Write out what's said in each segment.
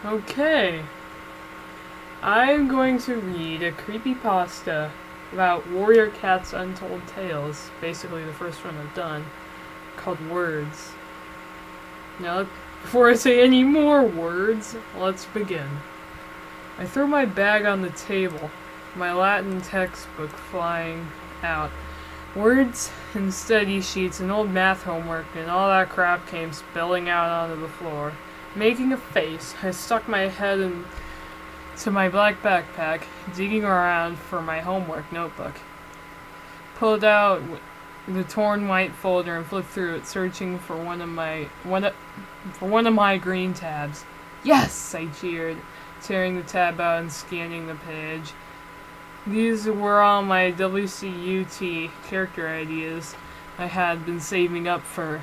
Okay, I'm going to read a creepypasta about Warrior Cat's Untold Tales, basically the first one I've done, called Words. Now, before I say any more words, let's begin. I throw my bag on the table, my Latin textbook flying out. Words and study sheets and old math homework and all that crap came spilling out onto the floor. Making a face, I stuck my head into my black backpack, digging around for my homework notebook. Pulled out the torn white folder and flipped through it, searching for one of my green tabs. Yes! I cheered, tearing the tab out and scanning the page. These were all my WCUT character ideas I had been saving up for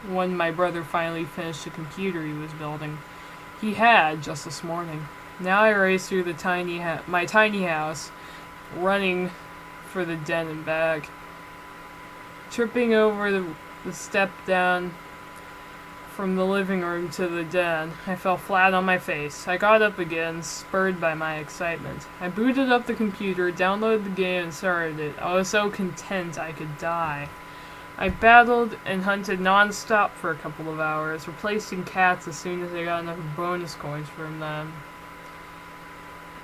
when my brother finally finished the computer he was building. He had, just this morning. Now I raced through my tiny house, running for the den and back. Tripping over the step down from the living room to the den, I fell flat on my face. I got up again, spurred by my excitement. I booted up the computer, downloaded the game, and started it. I was so content I could die. I battled and hunted non-stop for a couple of hours, replacing cats as soon as I got enough bonus coins from them,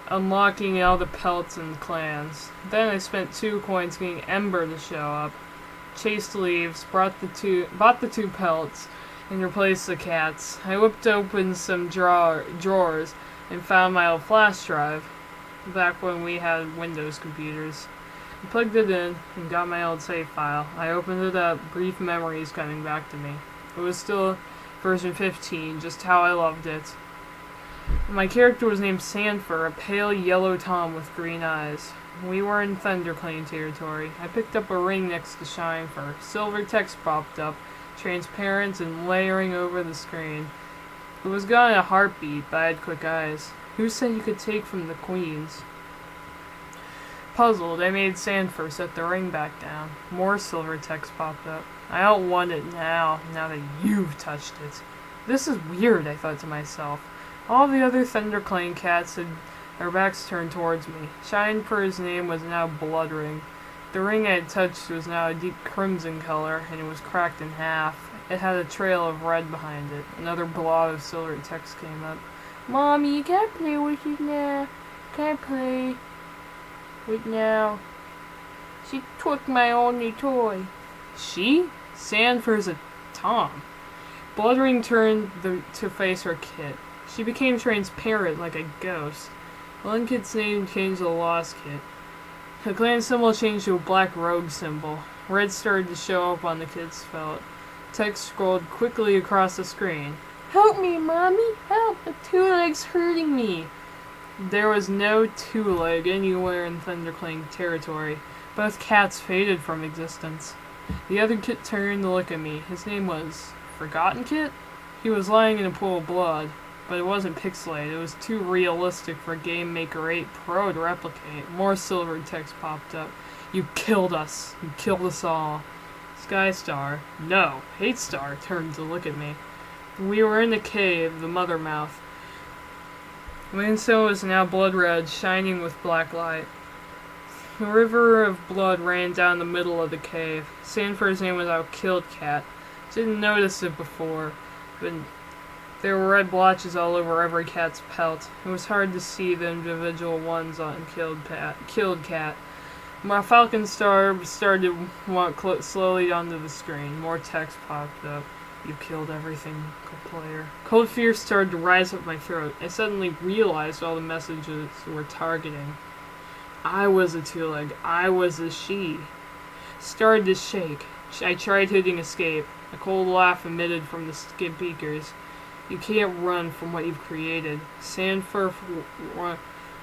unlocking all the pelts and clans. Then I spent 2 coins getting Ember to show up, chased leaves, bought the two pelts, and replaced the cats. I whipped open some drawers and found my old flash drive, back when we had Windows computers. I plugged it in and got my old save file. I opened it up, brief memories coming back to me. It was still version 15, just how I loved it. My character was named Sanford, a pale yellow tom with green eyes. We were in ThunderClan territory. I picked up a ring next to Shinefur. Silver text popped up, transparent and layering over the screen. It was gone in a heartbeat, but I had quick eyes. Who said you could take from the queens? Puzzled, I made Sanford set the ring back down. More silver text popped up. I don't want it now that you've touched it. This is weird, I thought to myself. All the other ThunderClan cats had their backs turned towards me. Shinefur's name was now Blood Ring. The ring I had touched was now a deep crimson color, and it was cracked in half. It had a trail of red behind it. Another blob of silver text came up. Mommy, you can't play with it now. Can't play with now. She took my only toy. She? Sanford's a Tom. Bloodring turned to face her kit. She became transparent like a ghost. One kid's name changed to the Lost Kit. The clan symbol changed to a black rogue symbol. Red started to show up on the kid's felt. Text scrolled quickly across the screen. Help me, Mommy! Help! The two legs hurting me! There was no two-leg anywhere in ThunderClan territory. Both cats faded from existence. The other kit turned to look at me. His name was Forgotten Kit? He was lying in a pool of blood, but it wasn't pixelated. It was too realistic for Game Maker 8 Pro to replicate. More silver text popped up. You killed us. You killed us all. Skystar, no, Hate Star, turned to look at me. We were in the cave, the mother mouth. Moonstone was now blood red, shining with black light. A river of blood ran down the middle of the cave. Sanford's name was our killed cat. Didn't notice it before, but there were red blotches all over every cat's pelt. It was hard to see the individual ones on killed cat. My Falcon Star started to walk slowly onto the screen. More text popped up. You killed everything, player. Cold fear started to rise up my throat. I suddenly realized all the messages were targeting. I was a two-leg. I was a she. Started to shake. I tried hitting escape. A cold laugh emitted from the speakers. You can't run from what you've created. Sanford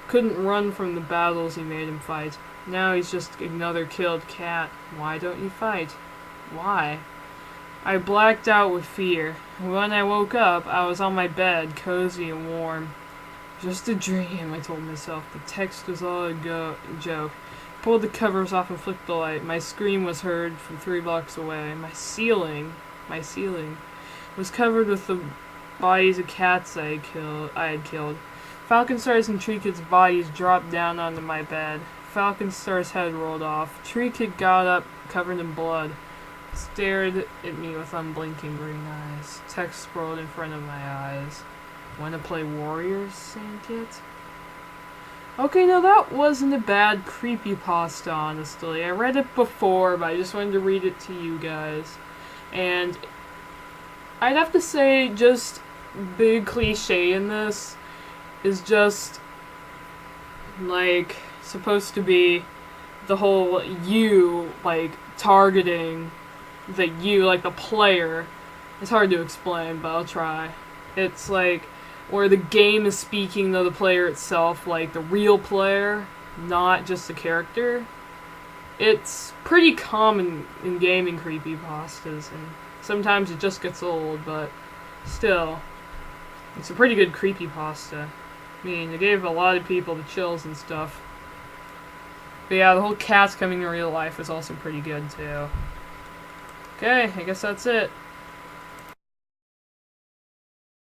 couldn't run from the battles he made him fight. Now he's just another killed cat. Why don't you fight? Why? I blacked out with fear. When I woke up, I was on my bed, cozy and warm. Just a dream, I told myself. The text was all a joke. Pulled the covers off and flicked the light. My scream was heard from 3 blocks away. My ceiling was covered with bodies of cats I had killed. Falcon Star's and Tree Kid's bodies dropped down onto my bed. Falcon Star's head rolled off. Tree Kid got up, covered in blood, stared at me with unblinking green eyes. Text scrolled in front of my eyes. "Wanna play Warriors, Sandkit?" Okay, now that wasn't a bad creepypasta, honestly. I read it before, but I just wanted to read it to you guys. And I'd have to say, just big cliche in this is just, like, supposed to be the whole you, like, targeting the you, like, the player. It's hard to explain, but I'll try. It's like, where the game is speaking to the player itself, like the real player, not just the character. It's pretty common in gaming creepypastas, and sometimes it just gets old, but still, it's a pretty good creepypasta. I mean, it gave a lot of people the chills and stuff. But yeah, the whole cats coming to real life is also pretty good too. Okay, I guess that's it.